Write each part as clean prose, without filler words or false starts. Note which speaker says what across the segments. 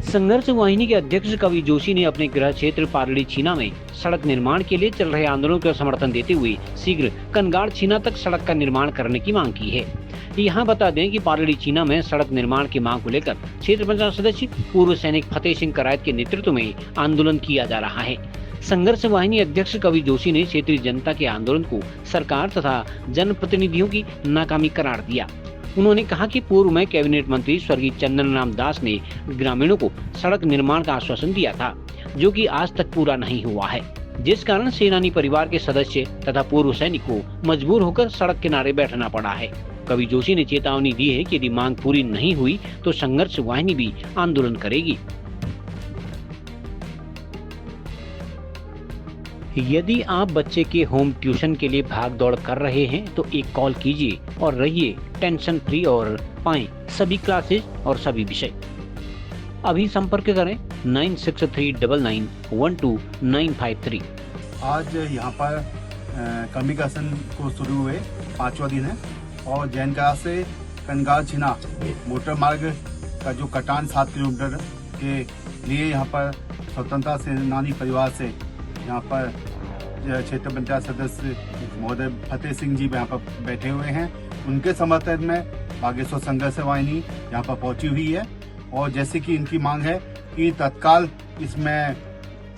Speaker 1: संघर्ष वाहिनी के अध्यक्ष कवि जोशी ने अपने गृह क्षेत्र पारड़ी छीना में सड़क निर्माण के लिए चल रहे आंदोलन को समर्थन देते हुए शीघ्र कनगाड़ छीना तक सड़क का निर्माण करने की मांग की है। यहाँ बता दें कि पारड़ी छीना में सड़क निर्माण की मांग को लेकर क्षेत्र पंचायत सदस्य पूर्व सैनिक फतेह सिंह करायत के नेतृत्व में आंदोलन किया जा रहा है। संघर्ष वाहिनी अध्यक्ष कवि जोशी ने क्षेत्रीय जनता के आंदोलन को सरकार तथा जनप्रतिनिधियों की नाकामी करार दिया। उन्होंने कहा कि पूर्व में कैबिनेट मंत्री स्वर्गीय चंदन राम दास ने ग्रामीणों को सड़क निर्माण का आश्वासन दिया था, जो कि आज तक पूरा नहीं हुआ है, जिस कारण सेनानी परिवार के सदस्य तथा पूर्व सैनिक को मजबूर होकर सड़क किनारे बैठना पड़ा है। कवि जोशी ने चेतावनी दी है कि यदि मांग पूरी नहीं हुई तो संघर्ष वाहिनी भी आंदोलन करेगी। यदि आप बच्चे के होम ट्यूशन के लिए भाग दौड़ कर रहे हैं तो एक कॉल कीजिए और रहिए टेंशन फ्री और पाएं सभी क्लासेस और सभी विषय। अभी संपर्क करें 9639912953।
Speaker 2: आज यहाँ पर कम्युनिकेशन को शुरू हुए 5वां दिन है और जैनका से कनगाड़ छीना मोटर मार्ग का जो कटान 7 किलोमीटर के लिए यहाँ पर स्वतंत्रता सेनानी परिवार से यहाँ पर क्षेत्र पंचायत सदस्य महोदय फतेह सिंह जी यहाँ पर बैठे हुए हैं। उनके समर्थन में बागेश्वर संघर्ष वाहिनी यहाँ पर पहुंची हुई है और जैसे कि इनकी मांग है कि तत्काल इसमें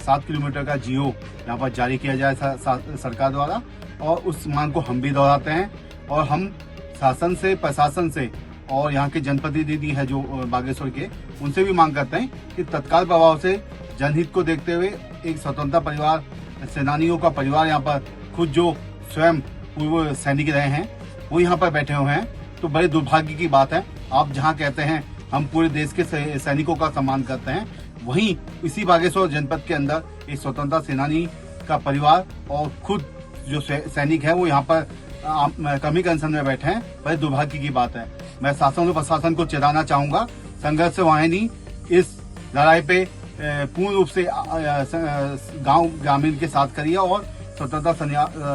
Speaker 2: 7 किलोमीटर का जीओ यहाँ पर जारी किया जाए सरकार द्वारा, और उस मांग को हम भी दोहराते हैं और हम शासन से, प्रशासन से और यहाँ के जनप्रतिनिधि है जो बागेश्वर के, उनसे भी मांग करते हैं कि तत्काल प्रभाव से जनहित को देखते हुए एक स्वतंत्रता परिवार सेनानियों का परिवार यहाँ पर खुद जो स्वयं पूर्व सैनिक रहे हैं वो यहाँ पर बैठे हुए हैं। तो बड़े दुर्भाग्य की बात है, आप जहाँ कहते हैं हम पूरे देश के सैनिकों का सम्मान करते हैं, वहीं इसी बागेश्वर जनपद के अंदर एक स्वतंत्रता सेनानी का परिवार और खुद जो सैनिक है वो यहाँ पर कमी कंसन में बैठे हैं। बड़े दुर्भाग्य की बात है। मैं शासन और प्रशासन को चेताना चाहूंगा, संघर्ष वाहिनी इस लड़ाई पे पूर्ण रूप से गांव ग्रामीण के साथ खड़ी है और स्वतंत्रता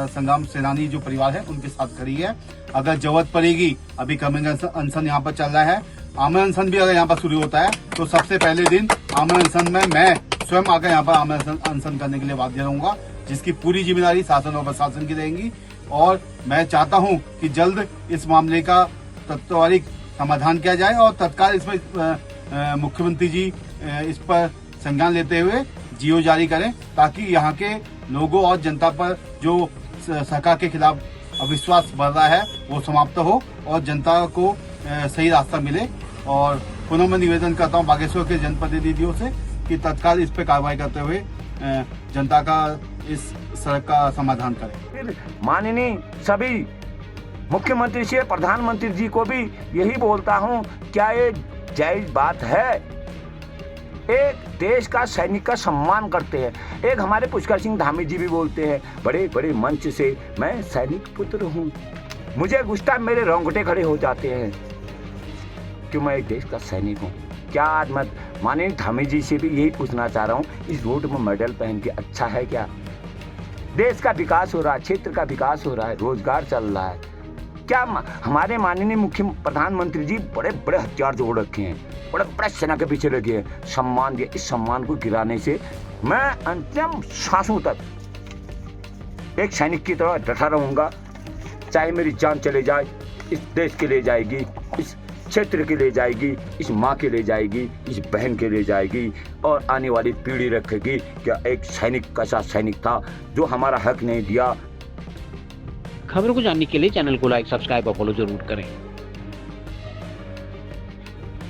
Speaker 2: संग्राम सेनानी जो परिवार है उनके साथ खड़ी है। अगर जरूरत पड़ेगी, अभी कमिंग अनशन यहाँ पर चल रहा है, आमरण अनशन भी अगर यहाँ पर शुरू होता है तो सबसे पहले दिन आमरण अनशन में मैं स्वयं आकर यहाँ पर आमरण अनशन करने के लिए बाध्य रहूंगा, जिसकी पूरी जिम्मेदारी शासन और प्रशासन की रहेगी। और मैं चाहता हूँ कि जल्द इस मामले का त्वरित समाधान किया जाए और तत्काल इसमें मुख्यमंत्री जी इस पर संज्ञान लेते हुए जीओ जारी करें, ताकि यहाँ के लोगों और जनता पर जो सरकार के खिलाफ अविश्वास बढ़ रहा है वो समाप्त हो और जनता को सही रास्ता मिले। और पुनः मैं निवेदन करता हूँ बागेश्वर के जनप्रतिनिधियों से कि तत्काल इस पर कार्रवाई करते हुए जनता का इस सड़क का समाधान करें।
Speaker 3: माननीय सभी मुख्यमंत्री से प्रधानमंत्री जी को भी यही बोलता हूँ, क्या ये जायज बात है? एक देश का सैनिक का सम्मान करते हैं। एक हमारे पुष्कर सिंह धामी जी भी बोलते हैं बड़े बड़े मंच से, मैं सैनिक पुत्र हूँ। मुझे गुस्सा, मेरे रोंगटे खड़े हो जाते हैं कि मैं एक देश का सैनिक हूँ। क्या आज मैं माननीय धामी जी से भी यही पूछना चाह रहा हूँ, इस रोड में मेडल पहन के अच्छा है क्या? देश का विकास हो रहा है, क्षेत्र का विकास हो रहा है, रोजगार चल रहा है। क्या हमारे माननीय मुख्य प्रधानमंत्री जी बड़े बड़े हथियार जोड़ रखे हैं, बड़े बड़े सेना के पीछे लगे हैं, सम्मान दिया। इस सम्मान को गिराने से मैं अंतिम सांसों तक एक सैनिक की तरह डटा रहूंगा, चाहे मेरी जान चले जाए। इस देश के लिए जाएगी, इस क्षेत्र के लिए जाएगी, इस माँ के लिए जाएगी, इस बहन के लिए जाएगी और आने वाली पीढ़ी रखेगी क्या एक सैनिक कैसा सैनिक था जो हमारा हक नहीं दिया।
Speaker 1: खबरों को जानने के लिए चैनल को लाइक, सब्सक्राइब और फॉलो जरूर करें।